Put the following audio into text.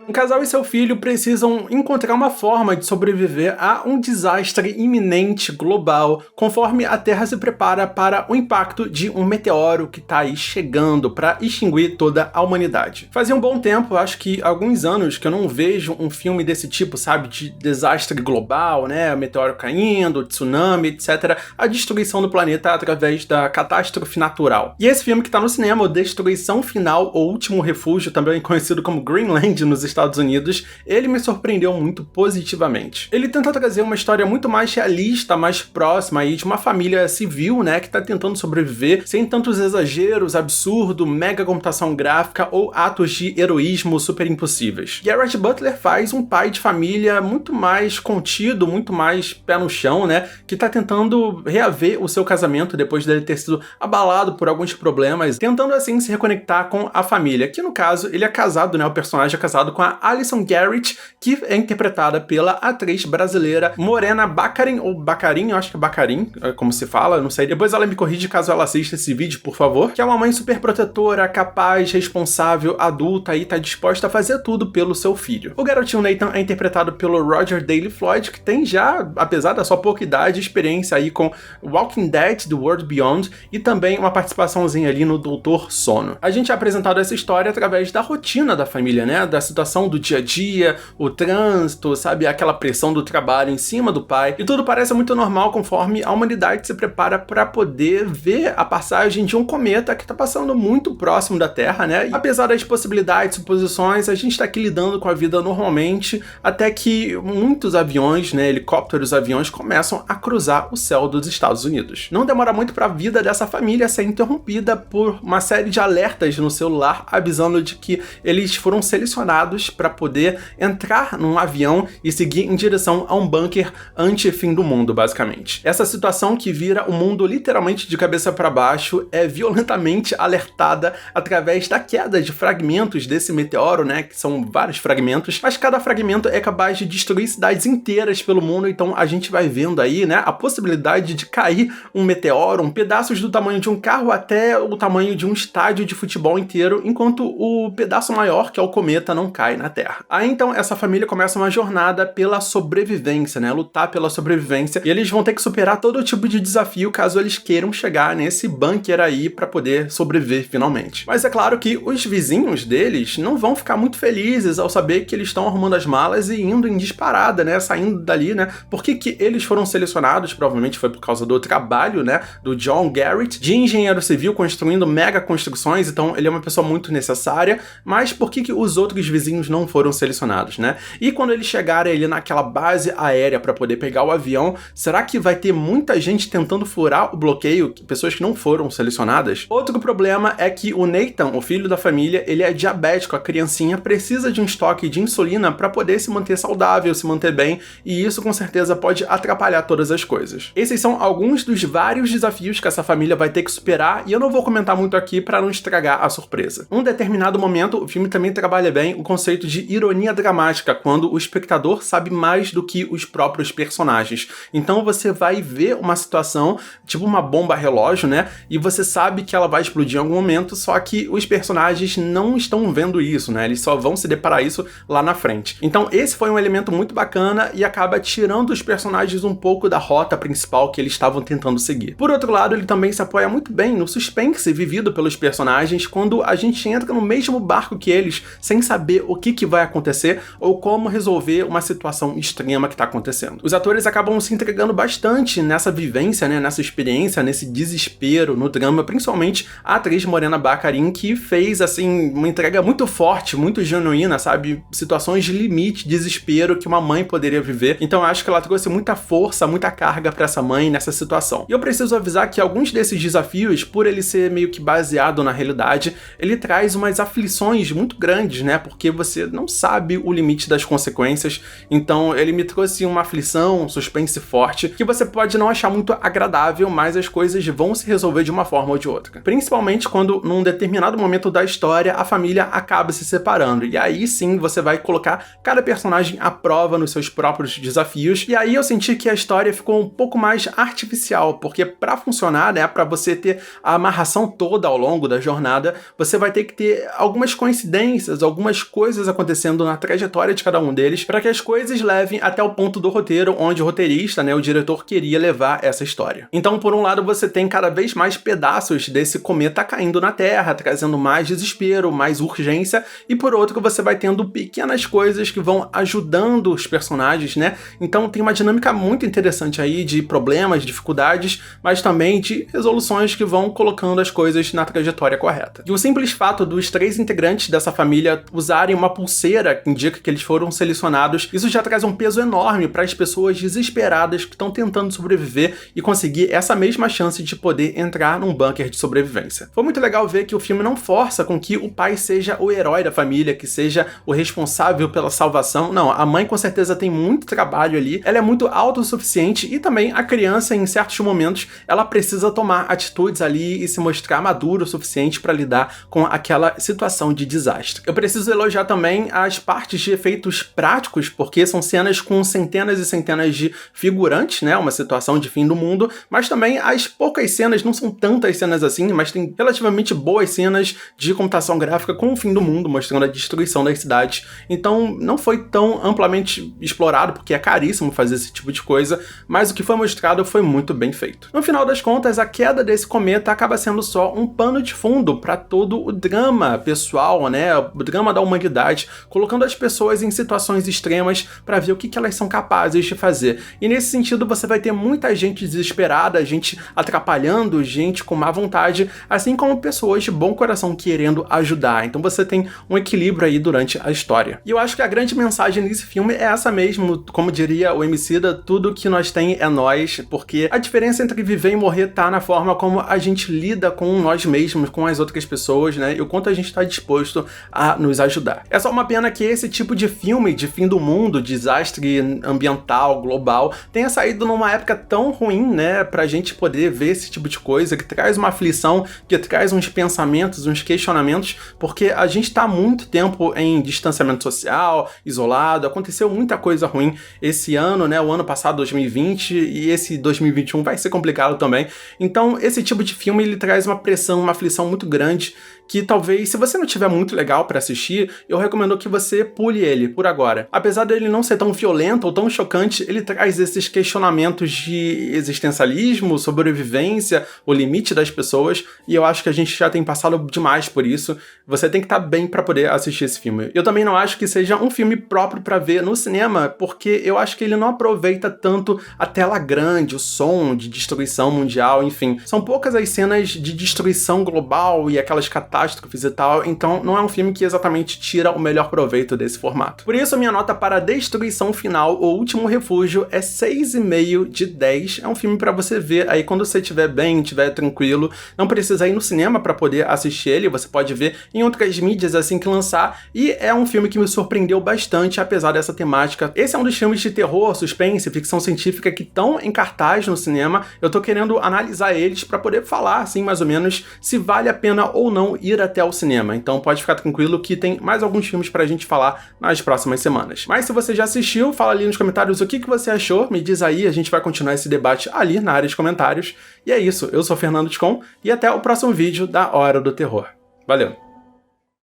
Um casal e seu filho precisam encontrar uma forma de sobreviver a um desastre iminente global, conforme a Terra se prepara para o impacto de um meteoro que está aí chegando para extinguir toda a humanidade. Fazia um bom tempo, acho que alguns anos, que eu não vejo um filme desse tipo, sabe, de desastre global, né, meteoro caindo, tsunami, etc., a destruição do planeta através da catástrofe natural. E esse filme que está no cinema, o Destruição Final, ou Último Refúgio, também conhecido como Greenland nos Estados Unidos, ele me surpreendeu muito positivamente. Ele tenta trazer uma história muito mais realista, mais próxima aí de uma família civil, né, que tá tentando sobreviver sem tantos exageros, absurdo, mega computação gráfica ou atos de heroísmo super impossíveis. Gerard Butler faz um pai de família muito mais contido, muito mais pé no chão, né, que tá tentando reaver o seu casamento depois dele ter sido abalado por alguns problemas, tentando assim se reconectar com a família, que no caso ele é casado, né, o personagem é casado com a Alison Garrett, que é interpretada pela atriz brasileira Morena Baccarin, ou Baccarin, eu acho que é Baccarin, como se fala, não sei. Depois ela me corrige caso ela assista esse vídeo, por favor. Que é uma mãe super protetora, capaz, responsável, adulta e tá disposta a fazer tudo pelo seu filho. O garotinho Nathan é interpretado pelo Roger Daley Floyd, que tem já, apesar da sua pouca idade, experiência aí com Walking Dead, The World Beyond, e também uma participaçãozinha ali no Doutor Sono. A gente é apresentado essa história através da rotina da família, né, da situação do dia a dia, o trânsito, sabe, aquela pressão do trabalho em cima do pai, e tudo parece muito normal conforme a humanidade se prepara para poder ver a passagem de um cometa que está passando muito próximo da Terra, né, e apesar das possibilidades, suposições, a gente está aqui lidando com a vida normalmente, até que muitos aviões, né, helicópteros, aviões, começam a cruzar o céu dos Estados Unidos. Não demora muito para a vida dessa família ser interrompida por uma série de alertas no celular avisando de que eles foram selecionados para poder entrar num avião e seguir em direção a um bunker anti-fim do mundo, basicamente. Essa situação que vira o mundo literalmente de cabeça para baixo é violentamente alertada através da queda de fragmentos desse meteoro, né, que são vários fragmentos, mas cada fragmento é capaz de destruir cidades inteiras pelo mundo, então a gente vai vendo aí, né, a possibilidade de cair um meteoro, pedaços do tamanho de um carro até o tamanho de um estádio de futebol inteiro, enquanto o pedaço maior, que é o cometa, não cai na Terra. Aí então essa família começa uma jornada pela sobrevivência, né? Lutar pela sobrevivência, e eles vão ter que superar todo tipo de desafio caso eles queiram chegar nesse bunker aí para poder sobreviver finalmente. Mas é claro que os vizinhos deles não vão ficar muito felizes ao saber que eles estão arrumando as malas e indo em disparada, né? Saindo dali, né? Por que eles foram selecionados? Provavelmente foi por causa do trabalho, né? Do John Garrett, de engenheiro civil, construindo mega construções, então ele é uma pessoa muito necessária, mas por que os outros vizinhos não foram selecionados, né? E quando eles chegarem ali naquela base aérea para poder pegar o avião, será que vai ter muita gente tentando furar o bloqueio, pessoas que não foram selecionadas? Outro problema é que o Nathan, o filho da família, ele é diabético, a criancinha precisa de um estoque de insulina para poder se manter saudável, se manter bem, e isso com certeza pode atrapalhar todas as coisas. Esses são alguns dos vários desafios que essa família vai ter que superar, e eu não vou comentar muito aqui para não estragar a surpresa. Num determinado momento, o filme também trabalha bem o conceito de ironia dramática, quando o espectador sabe mais do que os próprios personagens. Então você vai ver uma situação, tipo uma bomba relógio, né? E você sabe que ela vai explodir em algum momento, só que os personagens não estão vendo isso, né? Eles só vão se deparar isso lá na frente. Então esse foi um elemento muito bacana e acaba tirando os personagens um pouco da rota principal que eles estavam tentando seguir. Por outro lado, ele também se apoia muito bem no suspense vivido pelos personagens quando a gente entra no mesmo barco que eles, sem saber o que vai acontecer ou como resolver uma situação extrema que está acontecendo. Os atores acabam se entregando bastante nessa vivência, né, nessa experiência, nesse desespero, no drama, principalmente a atriz Morena Baccarin, que fez, assim, uma entrega muito forte, muito genuína, sabe? Situações de limite, desespero que uma mãe poderia viver. Então eu acho que ela trouxe muita força, muita carga para essa mãe nessa situação. E eu preciso avisar que alguns desses desafios, por ele ser meio que baseado na realidade, ele traz umas aflições muito grandes, né? Porque você não sabe o limite das consequências. Então ele me trouxe uma aflição, um suspense forte, que você pode não achar muito agradável, mas as coisas vão se resolver de uma forma ou de outra. Principalmente quando, num determinado momento da história, a família acaba se separando. E aí sim você vai colocar cada personagem à prova nos seus próprios desafios. E aí eu senti que a história ficou um pouco mais artificial, porque para funcionar, né, para você ter a amarração toda ao longo da jornada, você vai ter que ter algumas coincidências, algumas coisas coisas acontecendo na trajetória de cada um deles, para que as coisas levem até o ponto do roteiro onde o roteirista, né, o diretor, queria levar essa história. Então, por um lado, você tem cada vez mais pedaços desse cometa caindo na Terra, trazendo mais desespero, mais urgência, e por outro, você vai tendo pequenas coisas que vão ajudando os personagens, né? Então tem uma dinâmica muito interessante aí de problemas, dificuldades, mas também de resoluções que vão colocando as coisas na trajetória correta. E o simples fato dos 3 integrantes dessa família usarem uma pulseira que indica que eles foram selecionados, isso já traz um peso enorme para as pessoas desesperadas que estão tentando sobreviver e conseguir essa mesma chance de poder entrar num bunker de sobrevivência. Foi muito legal ver que o filme não força com que o pai seja o herói da família, que seja o responsável pela salvação. Não, a mãe com certeza tem muito trabalho ali, ela é muito autossuficiente e também a criança, em certos momentos, ela precisa tomar atitudes ali e se mostrar madura o suficiente para lidar com aquela situação de desastre. Eu preciso elogiar também as partes de efeitos práticos, porque são cenas com centenas e centenas de figurantes, né, uma situação de fim do mundo, mas também as poucas cenas, não são tantas cenas assim, mas tem relativamente boas cenas de computação gráfica com o fim do mundo, mostrando a destruição das cidades. Então não foi tão amplamente explorado, porque é caríssimo fazer esse tipo de coisa, mas o que foi mostrado foi muito bem feito. No final das contas, a queda desse cometa acaba sendo só um pano de fundo para todo o drama pessoal, né, o drama da humanidade, colocando as pessoas em situações extremas para ver o que elas são capazes de fazer. E nesse sentido você vai ter muita gente desesperada, gente atrapalhando, gente com má vontade, assim como pessoas de bom coração querendo ajudar. Então você tem um equilíbrio aí durante a história. E eu acho que a grande mensagem desse filme é essa mesmo, como diria o Emicida, tudo que nós tem é nós, porque a diferença entre viver e morrer tá na forma como a gente lida com nós mesmos, com as outras pessoas, né, e o quanto a gente tá disposto a nos ajudar. É só uma pena que esse tipo de filme de fim do mundo, desastre ambiental, global, tenha saído numa época tão ruim, né, pra gente poder ver esse tipo de coisa, que traz uma aflição, que traz uns pensamentos, uns questionamentos, porque a gente tá há muito tempo em distanciamento social, isolado, aconteceu muita coisa ruim esse ano, né, o ano passado, 2020, e esse 2021 vai ser complicado também. Então, esse tipo de filme, ele traz uma pressão, uma aflição muito grande, que talvez, se você não tiver muito legal pra assistir, eu recomendo que você pule ele por agora. Apesar dele não ser tão violento ou tão chocante, ele traz esses questionamentos de existencialismo, sobrevivência, o limite das pessoas, e eu acho que a gente já tem passado demais por isso. Você tem que estar bem pra poder assistir esse filme. Eu também não acho que seja um filme próprio pra ver no cinema, porque eu acho que ele não aproveita tanto a tela grande, o som de destruição mundial, enfim. São poucas as cenas de destruição global e aquelas catástrofes e tal, então não é um filme que exatamente tira o melhor proveito desse formato. Por isso, a minha nota para Destruição Final, O Último Refúgio, é 6,5 de 10. É um filme pra você ver aí quando você estiver bem, estiver tranquilo. Não precisa ir no cinema pra poder assistir ele, você pode ver em outras mídias assim que lançar, e é um filme que me surpreendeu bastante, apesar dessa temática. Esse é um dos filmes de terror, suspense, ficção científica que estão em cartaz no cinema. Eu tô querendo analisar eles pra poder falar, assim, mais ou menos, se vale a pena ou não ir até o cinema. Então pode ficar tranquilo que tem mais alguns filmes pra gente falar nas próximas semanas. Mas se você já assistiu, fala ali nos comentários o que você achou, me diz aí, a gente vai continuar esse debate ali na área de comentários. E é isso, eu sou o Fernando Ticon e até o próximo vídeo da Hora do Terror. Valeu!